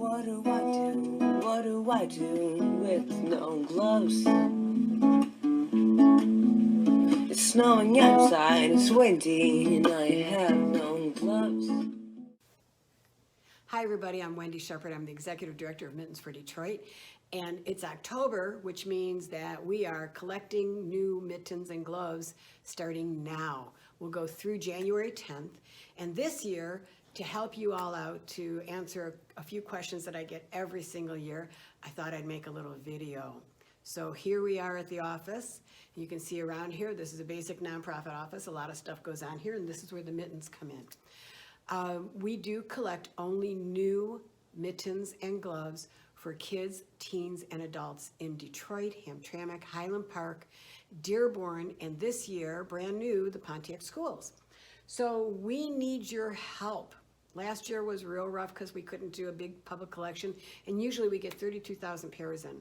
What do I do? What do I do with no gloves? It's snowing outside, it's windy, and I have no gloves. Hi everybody, I'm Wendy Shepard. I'm the Executive Director of Mittens for Detroit. And it's October, which means that we are collecting new mittens and gloves starting now. We'll go through January 10th. And this year, to help you all out, to answer a few questions that I get every single year, I thought I'd make a little video. So here we are at the office. You can see around here, this is a basic nonprofit office. A lot of stuff goes on here, and this is where the mittens come in. We do collect only new mittens and gloves for kids, teens, and adults in Detroit, Hamtramck, Highland Park, Dearborn, and this year, brand new, the Pontiac schools. So we need your help. Last year was real rough because we couldn't do a big public collection, and usually we get 32,000 pairs in.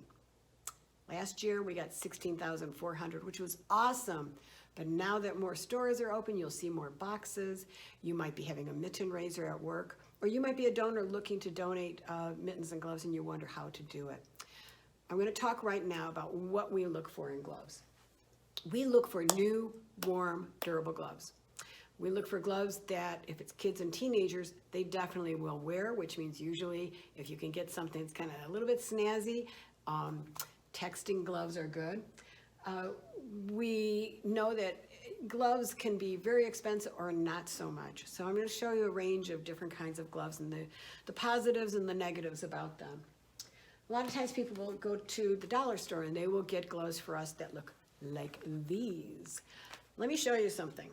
Last year we got 16,400, which was awesome. But now that more stores are open, you'll see more boxes. You might be having a mitten raiser at work, or you might be a donor looking to donate mittens and gloves and you wonder how to do it. I'm going to talk right now about what we look for in gloves. We look for new, warm, durable gloves. We look for gloves that, if it's kids and teenagers, they definitely will wear, which means usually if you can get something that's kind of a little bit snazzy, texting gloves are good. We know that gloves can be very expensive or not so much. So I'm going to show you a range of different kinds of gloves and the positives and the negatives about them. A lot of times people will go to the dollar store and they will get gloves for us that look like these. Let me show you something.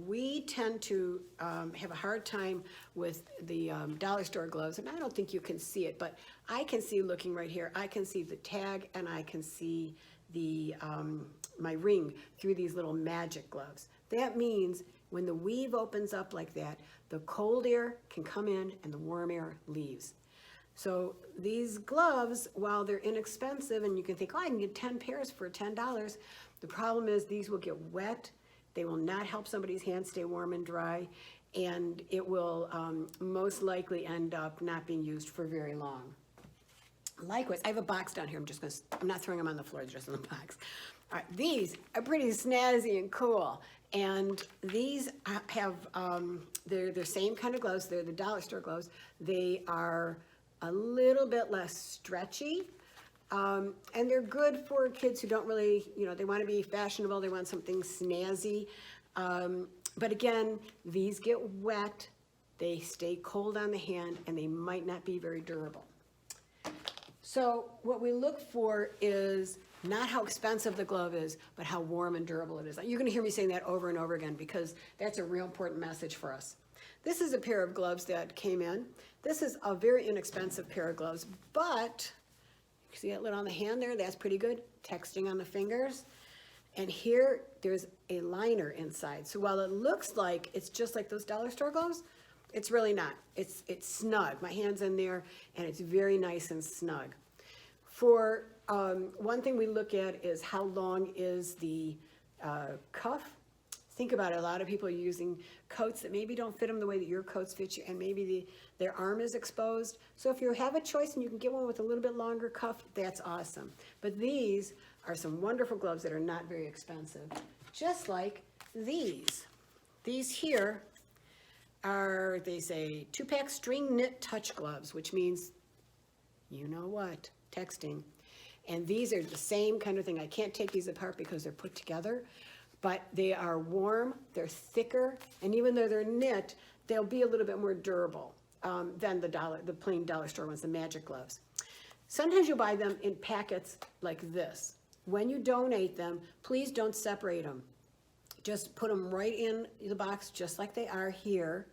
We tend to have a hard time with the dollar store gloves, and I don't think you can see it, but I can see, looking right here, I can see the tag and I can see the my ring through these little magic gloves. That means when the weave opens up like that, the cold air can come in and the warm air leaves. So these gloves, while they're inexpensive and you can think, oh, I can get 10 pairs for $10, the problem is these will get wet. They will not help somebody's hands stay warm and dry, and it will most likely end up not being used for very long. Likewise, I have a box down here. I'm not throwing them on the floor, they're just in the box. All right, these are pretty snazzy and cool. And these have, they're the same kind of gloves. They're the dollar store gloves. They are a little bit less stretchy. And they're good for kids who don't really, they want to be fashionable. They want something snazzy. But again, these get wet. They stay cold on the hand, and they might not be very durable. So what we look for is not how expensive the glove is, but how warm and durable it is. You're going to hear me saying that over and over again because that's a real important message for us. This is a pair of gloves that came in. This is a very inexpensive pair of gloves, but you see that lid on the hand there? That's pretty good. Texting on the fingers. And here, there's a liner inside. So while it looks like it's just like those dollar store gloves, it's really not. It's snug. My hand's in there, and it's very nice and snug. For one thing we look at is how long is the cuff. Think about it. A lot of people are using coats that maybe don't fit them the way that your coats fit you, and maybe their arm is exposed. So if you have a choice and you can get one with a little bit longer cuff, that's awesome. But these are some wonderful gloves that are not very expensive, just like these. These here are, they say, 2-pack string knit touch gloves, which means, you know what, texting. And these are the same kind of thing. I can't take these apart because they're put together, but they are warm, they're thicker, and even though they're knit, they'll be a little bit more durable than the plain dollar store ones, the magic gloves. Sometimes you'll buy them in packets like this. When you donate them, please don't separate them. Just put them right in the box just like they are here,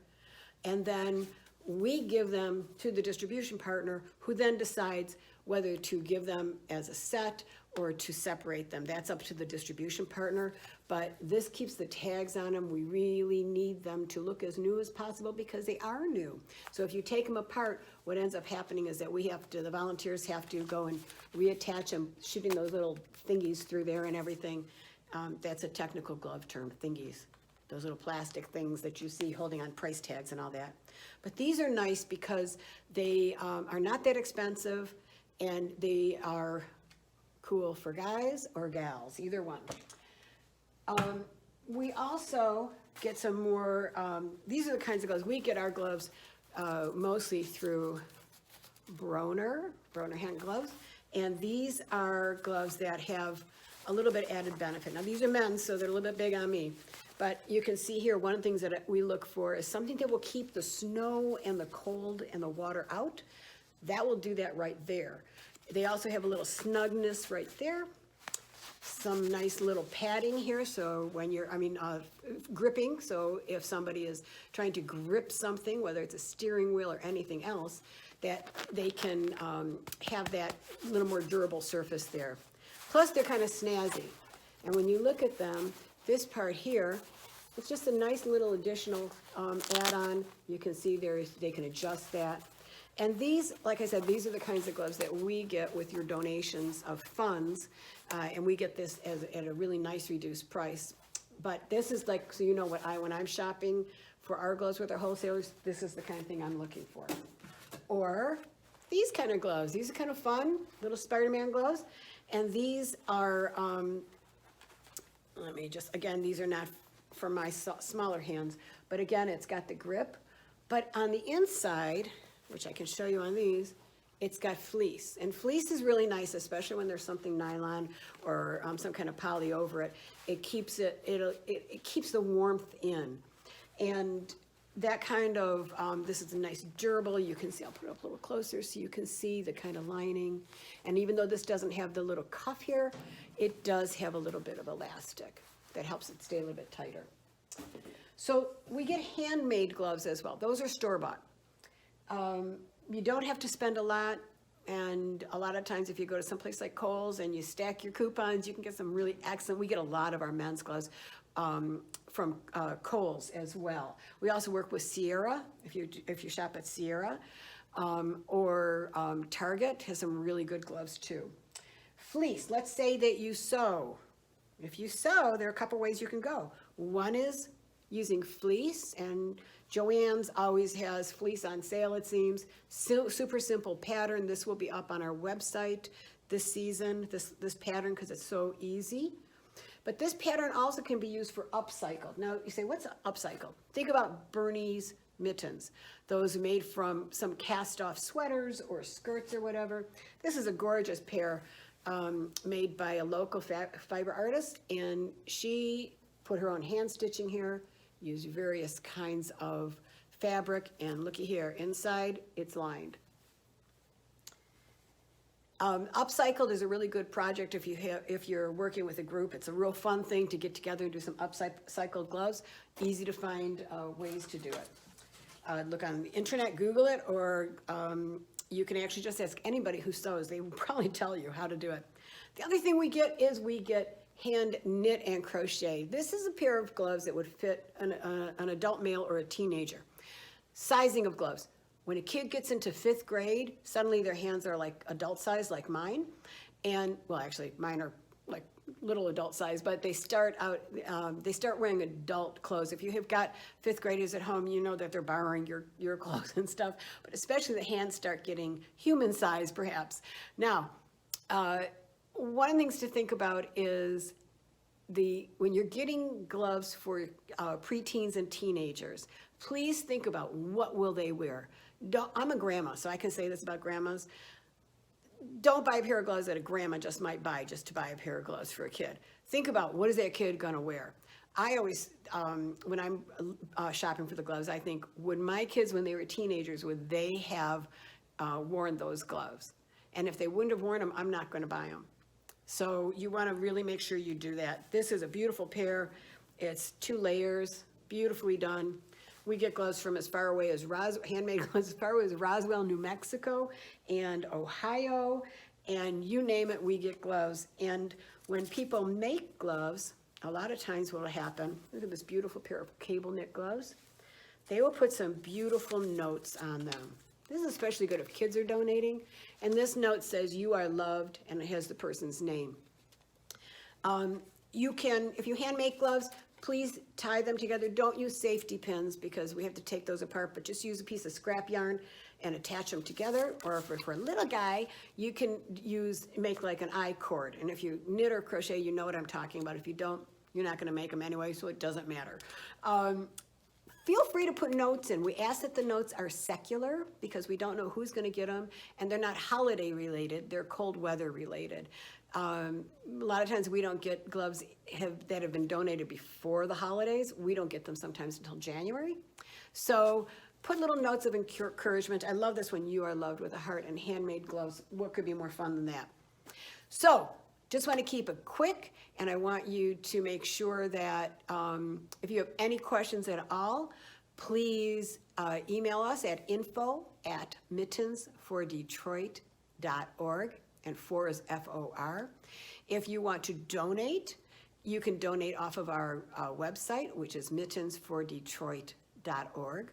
and then we give them to the distribution partner, who then decides whether to give them as a set or to separate them. That's up to the distribution partner, but this keeps the tags on them. We really need them to look as new as possible because they are new. So if you take them apart, what ends up happening is that the volunteers have to go and reattach them, shooting those little thingies through there and everything. That's a technical glove term, thingies. those little plastic things that you see holding on price tags and all that. But these are nice because they are not that expensive, and they are cool for guys or gals, either one. We also get some more, these are the kinds of gloves. We get our gloves mostly through Broner hand gloves. And these are gloves that have a little bit added benefit. Now these are men's, so they're a little bit big on me. But you can see here, one of the things that we look for is something that will keep the snow and the cold and the water out. That will do that right there. They also have a little snugness right there. Some nice little padding here, so when you're, gripping, so if somebody is trying to grip something, whether it's a steering wheel or anything else, that they can have that little more durable surface there. Plus, they're kind of snazzy. And when you look at them, this part here, it's just a nice little additional add-on. You can see they can adjust that. And these, like I said, these are the kinds of gloves that we get with your donations of funds, and we get this at a really nice reduced price. But this is like, so you know what when I'm shopping for our gloves with our wholesalers, this is the kind of thing I'm looking for. Or these kind of gloves. These are kind of fun, little Spider-Man gloves. And these are, again, these are not for my smaller hands, but again, it's got the grip. But on the inside, which I can show you on these, it's got fleece. And fleece is really nice, especially when there's something nylon or some kind of poly over it. It keeps it keeps the warmth in. And that kind of, this is a nice durable, you can see, I'll put it up a little closer so you can see the kind of lining. And even though this doesn't have the little cuff here, it does have a little bit of elastic that helps it stay a little bit tighter. So we get handmade gloves as well. Those are store-bought. You don't have to spend a lot, and a lot of times if you go to someplace like Kohl's and you stack your coupons, you can get some really excellent, we get a lot of our men's gloves from Kohl's as well. We also work with Sierra, if you shop at Sierra, or Target has some really good gloves too. Fleece, let's say that you sew. If you sew, there are a couple ways you can go. One is using fleece, and Joann's always has fleece on sale, it seems. Super simple pattern. This will be up on our website this season, this pattern, because it's so easy. But this pattern also can be used for upcycled. Now, you say, what's upcycled? Think about Bernie's mittens. Those made from some cast-off sweaters or skirts or whatever. This is a gorgeous pair made by a local fiber artist, and she put her own hand stitching here, used various kinds of fabric, and looky here, inside it's lined. Upcycled is a really good project if you're working with a group. It's a real fun thing to get together and do some upcycled gloves. Easy to find ways to do it. Look on the internet, Google it, or you can actually just ask anybody who sews. They will probably tell you how to do it. The other thing we get is hand knit and crochet. This is a pair of gloves that would fit an adult male or a teenager. Sizing of gloves. When a kid gets into 5th grade, suddenly their hands are like adult size, like mine. And, well, actually, mine are like little adult size, but they start out, they start wearing adult clothes. If you have got 5th graders at home, you know that they're borrowing your clothes and stuff, but especially the hands start getting human size, perhaps. Now, one of the things to think about is when you're getting gloves for preteens and teenagers, please think about what will they wear. I'm a grandma, so I can say this about grandmas. Don't buy a pair of gloves that a grandma just might buy just to buy a pair of gloves for a kid. Think about, what is that kid gonna wear? I always, when I'm shopping for the gloves, I think, would my kids, when they were teenagers, would they have worn those gloves? And if they wouldn't have worn them, I'm not gonna buy them. So you wanna really make sure you do that. This is a beautiful pair. It's 2 layers, beautifully done. We get gloves from as far away as handmade gloves as far away as Roswell, New Mexico, and Ohio, and you name it, we get gloves. And when people make gloves, a lot of times what will happen, look at this beautiful pair of cable knit gloves. They will put some beautiful notes on them. This is especially good if kids are donating. And this note says, "You are loved," and it has the person's name. You can, if you hand make gloves, please tie them together. Don't use safety pins because we have to take those apart, but just use a piece of scrap yarn and attach them together. Or if for a little guy, you can make like an I cord. And if you knit or crochet, you know what I'm talking about. If you don't, you're not going to make them anyway, so it doesn't matter. Feel free to put notes in. We ask that the notes are secular because we don't know who's going to get them, and they're not holiday related, they're cold weather related. A lot of times we don't get gloves that have been donated before the holidays. We don't get them sometimes until January. So put little notes of encouragement. I love this one, you are loved with a heart, and handmade gloves. What could be more fun than that? So just want to keep it quick, and I want you to make sure that if you have any questions at all, please email us at info@mittensfordetroit.org, and 4 is FOR. If you want to donate, you can donate off of our website, which is mittensfordetroit.org.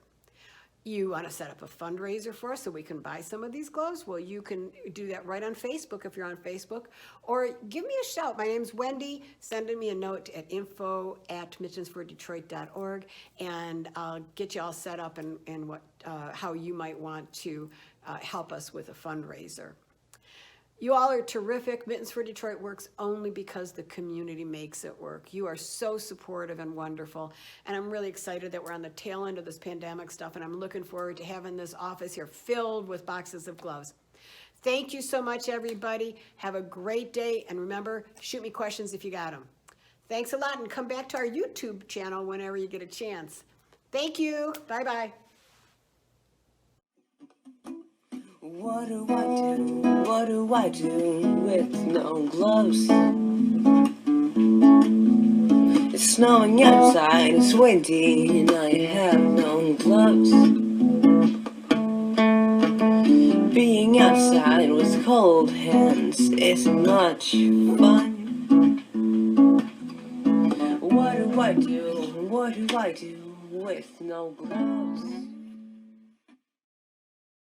You want to set up a fundraiser for us so we can buy some of these gloves? Well, you can do that right on Facebook if you're on Facebook, or give me a shout. My name's Wendy. Send me a note at info@mittensfordetroit.org, and I'll get you all set up and how you might want to help us with a fundraiser. You all are terrific. Mittens for Detroit works only because the community makes it work. You are so supportive and wonderful, and I'm really excited that we're on the tail end of this pandemic stuff, and I'm looking forward to having this office here filled with boxes of gloves. Thank you so much, everybody. Have a great day, and remember, shoot me questions if you got them. Thanks a lot, and come back to our YouTube channel whenever you get a chance. Thank you. Bye-bye. What do I do? What do I do with no gloves? It's snowing outside, it's windy, and I have no gloves. Being outside with cold hands isn't much fun. What do I do? What do I do with no gloves?